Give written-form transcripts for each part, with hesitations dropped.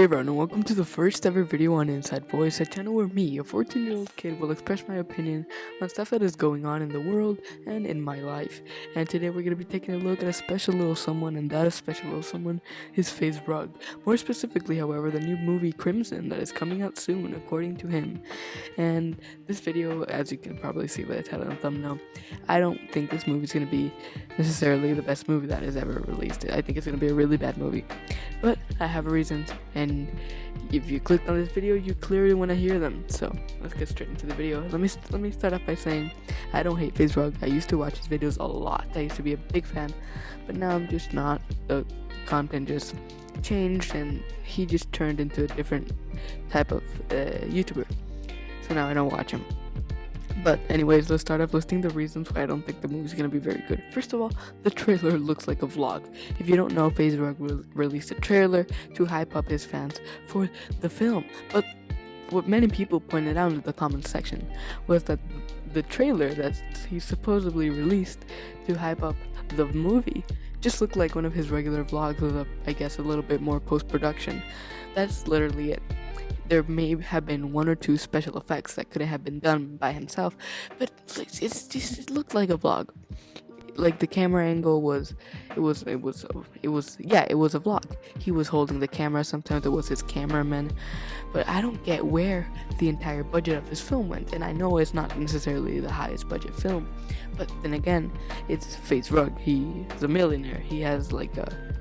Hey everyone, and welcome to the first ever video on Inside Voice, a channel where me, a 14-year-old kid, will express my opinion on stuff that is going on in the world and in my life. And today we're going to be taking a look at a special little someone, and that special little someone is Faze Rug. More specifically, however, the new movie Crimson that is coming out soon, according to him. And this video, as you can probably see by the title and thumbnail, I don't think this movie is going to be necessarily the best movie that is ever released. I think it's going to be a really bad movie. But I have reasons, and if you clicked on this video, you clearly want to hear them. So let's get straight into the video. Let me start off by saying I don't hate Faze Rug. I used to watch his videos a lot. I used to be a big fan, but now I'm just not. The content just changed, and he just turned into a different type of YouTuber. So now I don't watch him. But anyways, let's start off listing the reasons why I don't think the movie's gonna be very good. First of all, the trailer looks like a vlog. If you don't know, Faze Rug released a trailer to hype up his fans for the film. But what many people pointed out in the comment section was that the trailer that he supposedly released to hype up the movie just looked like one of his regular vlogs with I guess a little bit more post-production. That's literally it. There may have been one or two special effects that could have been done by himself, but it looked like a vlog. Like the camera angle was a vlog. He was holding the camera, sometimes it was his cameraman, but I don't get where the entire budget of this film went. And I know it's not necessarily the highest budget film, but then again, it's Faze Rug. He's a millionaire. He has like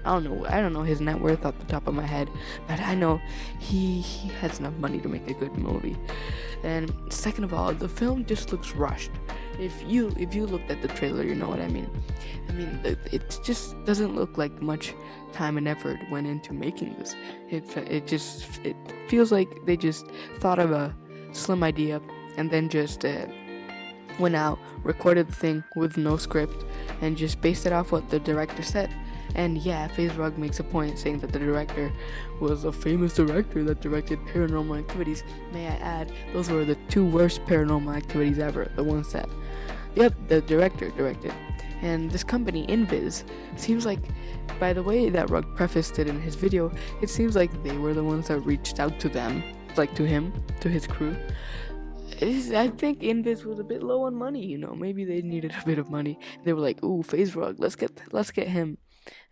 I don't know his net worth off the top of my head, but I know he has enough money to make a good movie. And second of all, the film just looks rushed. If you looked at the trailer, you know what I mean. It just doesn't look like much time and effort went into making this. It feels like they just thought of a slim idea and then just went out, recorded the thing with no script, and just based it off what the director said. And yeah, Faze Rug makes a point saying that the director was a famous director that directed Paranormal Activities. May I add, those were the two worst Paranormal Activities ever. The ones that, the director directed. And this company, Invis, seems like, by the way that Rug prefaced it in his video, it seems like they were the ones that reached out to them, like to him, to his crew. I think Invis was a bit low on money, maybe they needed a bit of money. They were like, ooh, Faze Rug, let's get him.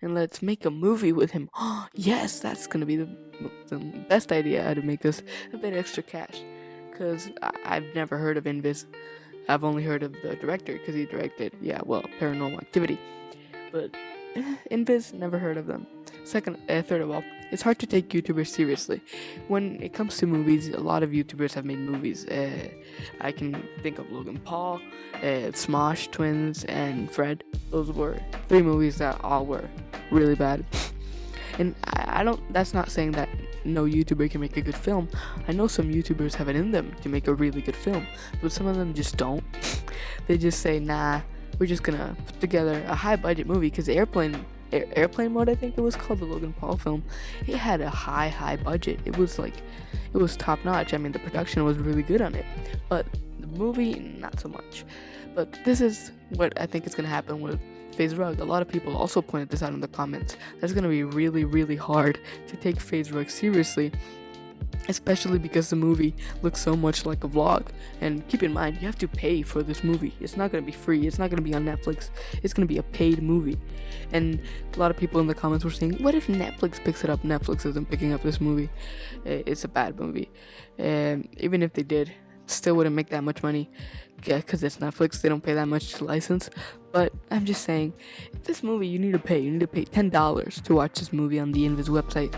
And let's make a movie with him. Oh, yes, that's gonna be the best idea, how to make us a bit extra cash. Because I've never heard of Invis. I've only heard of the director, because he directed, Paranormal Activity. But Invis, never heard of them. Third of all, it's hard to take YouTubers seriously. When it comes to movies, a lot of YouTubers have made movies. I can think of Logan Paul, Smosh Twins, and Fred. Those were 3 movies that all were really bad. And that's not saying that no YouTuber can make a good film. I know some YouTubers have it in them to make a really good film, but some of them just don't. They just say, nah, we're just gonna put together a high budget movie, because Airplane Mode, I think it was called, the Logan Paul film, it had a high budget. It was top notch. The production was really good on it, but the movie, not so much. But this is what I think is going to happen with Faze Rug. A lot of people also pointed this out in the comments. That's going to be really, really hard to take Faze Rug seriously, especially because the movie looks so much like a vlog. And keep in mind, you have to pay for this movie. It's not going to be free. It's not going to be on Netflix. It's going to be a paid movie. And a lot of people in the comments were saying, what if Netflix picks it up? Netflix isn't picking up this movie. It's a bad movie. And even if they did, still wouldn't make that much money, because it's Netflix. They don't pay that much to license. But I'm just saying, this movie, you need to pay $10 to watch this movie on the Invis website.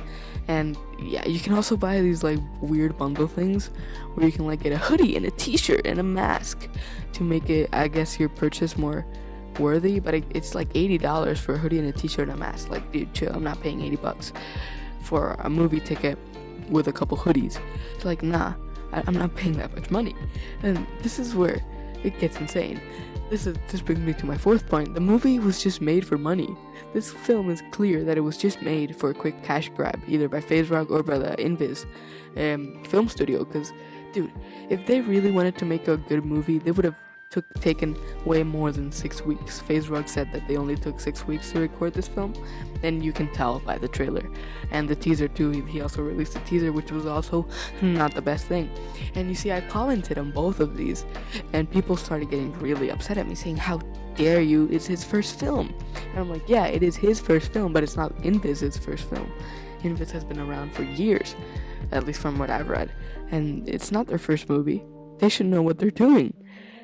And yeah, you can also buy these like weird bundle things where you can like get a hoodie and a t-shirt and a mask to make it, I guess, your purchase more worthy. But it's like $80 for a hoodie and a t-shirt and a mask. Like, dude, chill. I'm not paying $80 for a movie ticket with a couple hoodies. It's like, nah, I'm not paying that much money. And this is where it gets insane. This brings me to my fourth point. The movie was just made for money. This film is clear that it was just made for a quick cash grab, either by Faze Rug or by the Invis film studio. Because, dude, if they really wanted to make a good movie, they would have taken way more than 6 weeks. Faze Rug said that they only took 6 weeks to record this film, and you can tell by the trailer and the teaser too. He also released a teaser, which was also not the best thing. And you see, I commented on both of these, and people started getting really upset at me, saying, "How dare you? It's his first film." And I'm like, yeah, it is his first film, but it's not Inviz's first film. Inviz has been around for years, at least from what I've read, and it's not their first movie. They should know what they're doing.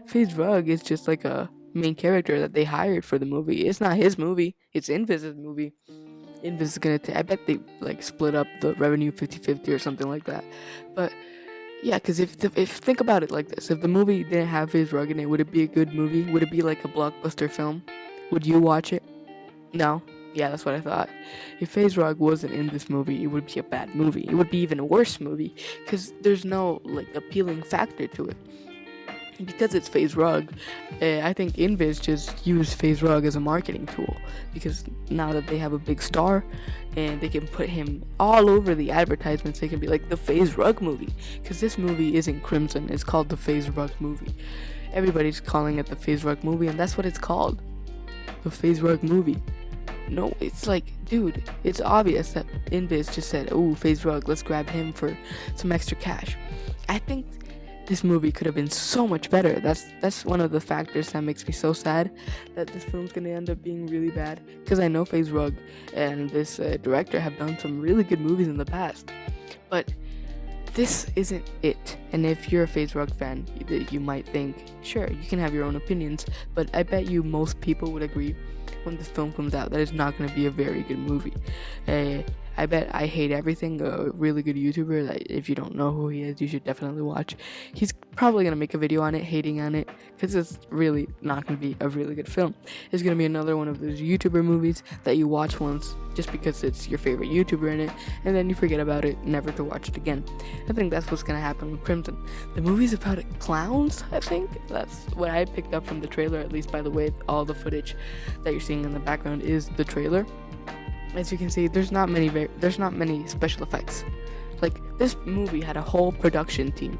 Faze Rug is just like a main character that they hired for the movie. It's not his movie. It's Inviz's movie. Inviz is gonna I bet they like split up the revenue 50-50 or something like that. But yeah, because if think about it like this, if the movie didn't have Faze Rug in it, would it be a good movie? Would it be like a blockbuster film? Would you watch it? No. Yeah, that's what I thought. If Faze Rug wasn't in this movie, it would be a bad movie. It would be even a worse movie, because there's no like appealing factor to it. Because it's Faze Rug, I think Inviz just used Faze Rug as a marketing tool, because now that they have a big star and they can put him all over the advertisements, they can be like the Faze Rug movie, because this movie isn't Crimson, it's called the Faze Rug movie. Everybody's calling it the Faze Rug movie, and that's what it's called, the Faze Rug movie. No, it's like, dude, it's obvious that Inviz just said, "Oh, Faze Rug, let's grab him for some extra cash." I think this movie could have been so much better. That's one of the factors that makes me so sad that this film's gonna end up being really bad, because I know Faze Rug and this director have done some really good movies in the past, but this isn't it. And if you're a Faze Rug fan, you might think, sure, you can have your own opinions, but I bet you most people would agree when this film comes out that it's not going to be a very good movie. I bet I Hate Everything, a really good YouTuber that if you don't know who he is, you should definitely watch. He's probably going to make a video on it, hating on it, because it's really not going to be a really good film. It's going to be another one of those YouTuber movies that you watch once just because it's your favorite YouTuber in it, and then you forget about it, never to watch it again. I think that's what's going to happen with Crimson. The movie's about clowns, I think. That's what I picked up from the trailer, at least by the way all the footage that you're seeing in the background is the trailer. As you can see, there's not many special effects. Like, this movie had a whole production team.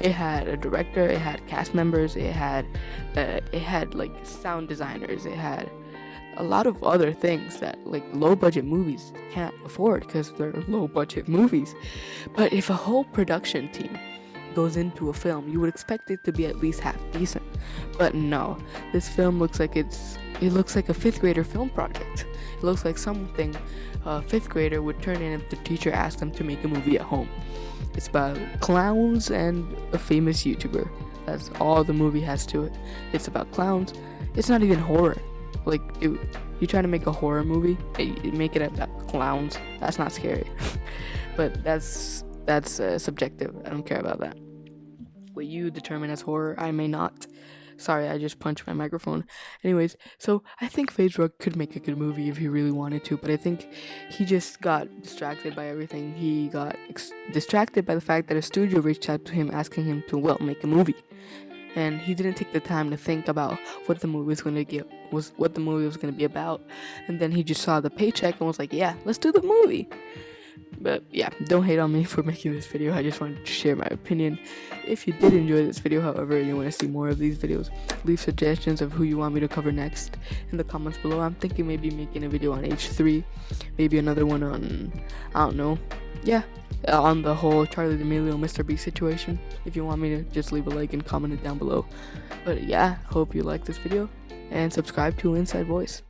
It had a director, it had cast members, it had like sound designers, it had a lot of other things that like low budget movies can't afford because they're low budget movies. But if a whole production team goes into a film, you would expect it to be at least half decent. But no, this film looks like it looks like a 5th grader film project. It looks like something a 5th grader would turn in if the teacher asked them to make a movie at home. It's about clowns and a famous YouTuber. That's all the movie has to it. It's about clowns. It's not even horror. Like, dude, you try to make a horror movie, make it about clowns. That's not scary. But that's subjective. I don't care about that. What you determine as horror, I may not. Sorry, I just punched my microphone. Anyways, so I think Faze Rug could make a good movie if he really wanted to, but I think he just got distracted by everything. He got distracted by the fact that a studio reached out to him asking him to, make a movie. And he didn't take the time to think about what the movie was going to be about. And then he just saw the paycheck and was like, yeah, let's do the movie. But yeah, don't hate on me for making this video. I just wanted to share my opinion. If you did enjoy this video, however, and you want to see more of these videos, leave suggestions of who you want me to cover next in the comments below. I'm thinking maybe making a video on H3, maybe another one on, I don't know, on the whole Charlie D'Amelio Mr. Beast situation. If you want me to, just leave a like and comment it down below. But yeah, hope you like this video, and subscribe to Inside Voice.